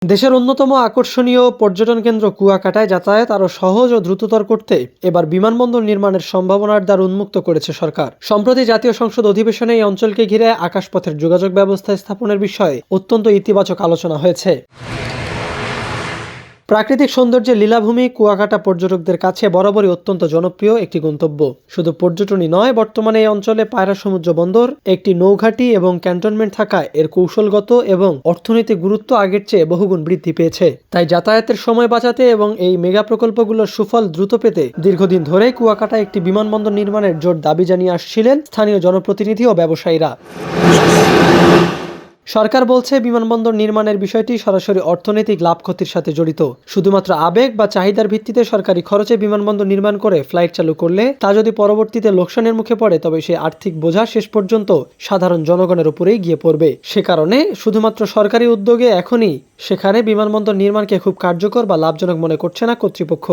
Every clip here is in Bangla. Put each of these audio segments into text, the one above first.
দেশের অন্যতম আকর্ষণীয় পর্যটন কেন্দ্র কুয়াকাটায় যাতায়াত আরও সহজ ও দ্রুততর করতে এবার বিমানবন্দর নির্মাণের সম্ভাবনার দ্বার উন্মুক্ত করেছে সরকার। সম্প্রতি জাতীয় সংসদ অধিবেশনে এই অঞ্চলকে ঘিরে আকাশপথের যোগাযোগ ব্যবস্থা স্থাপনের বিষয়ে অত্যন্ত ইতিবাচক আলোচনা হয়েছে। প্রাকৃতিক সৌন্দর্যের লীলাভূমি কুয়াকাটা পর্যটকদের কাছে বরাবরই অত্যন্ত জনপ্রিয় একটি গন্তব্য। শুধু পর্যটনই নয়, বর্তমানে এই অঞ্চলে পায়রা সমুদ্র বন্দর, একটি নৌঘাঁটি এবং ক্যান্টনমেন্ট থাকায় এর কৌশলগত এবং অর্থনৈতিক গুরুত্ব আগের চেয়ে বহুগুণ বৃদ্ধি পেয়েছে। তাই যাতায়াতের সময় বাঁচাতে এবং এই মেগা প্রকল্পগুলোর সুফল দ্রুত পেতে দীর্ঘদিন ধরে কুয়াকাটায় একটি বিমানবন্দর নির্মাণের জোর দাবি জানিয়ে আসছিলেন স্থানীয় জনপ্রতিনিধি ও ব্যবসায়ীরা। সরকার বলছে, বিমানবন্দর নির্মাণের বিষয়টি সরাসরি অর্থনৈতিক লাভ ক্ষতির সাথে জড়িত। শুধুমাত্র আবেগ বা চাহিদার ভিত্তিতে সরকারি খরচে বিমানবন্দর নির্মাণ করে ফ্লাইট চালু করলে তা যদি পরবর্তীতে লোকসানের মুখে পড়ে, তবে সেই আর্থিক বোঝা শেষ পর্যন্ত সাধারণ জনগণের উপরেই গিয়ে পড়বে। সে কারণে শুধুমাত্র সরকারি উদ্যোগে এখনই সেখানে বিমানবন্দর নির্মাণকে খুব কার্যকর বা লাভজনক মনে করছে না কর্তৃপক্ষ।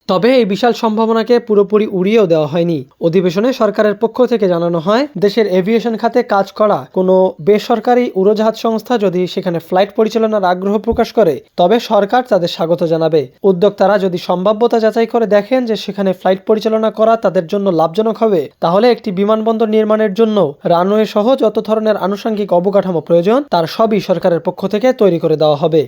তবে এই বিশাল সম্ভাবনাকে পুরোপুরি উড়িয়েও দেওয়া হয়নি। অধিবেশনে সরকারের পক্ষ থেকে জানানো হয়, দেশের এভিয়েশন খাতে কাজ করা কোনো বেসরকারি উড়োজাহাজ সংস্থা যদি সেখানে ফ্লাইট পরিচালনার আগ্রহ প্রকাশ করে, তবে সরকার তাদের স্বাগত জানাবে। উদ্যোক্তারা যদি সম্ভাব্যতা যাচাই করে দেখেন যে সেখানে ফ্লাইট পরিচালনা করা তাদের জন্য লাভজনক হবে, তাহলে একটি বিমানবন্দর নির্মাণের জন্য রানওয়ে সহ যত ধরনের আনুষঙ্গিক অবকাঠামো প্রয়োজন তার সবই সরকারের পক্ষ থেকে তৈরি করে দেওয়া হবে।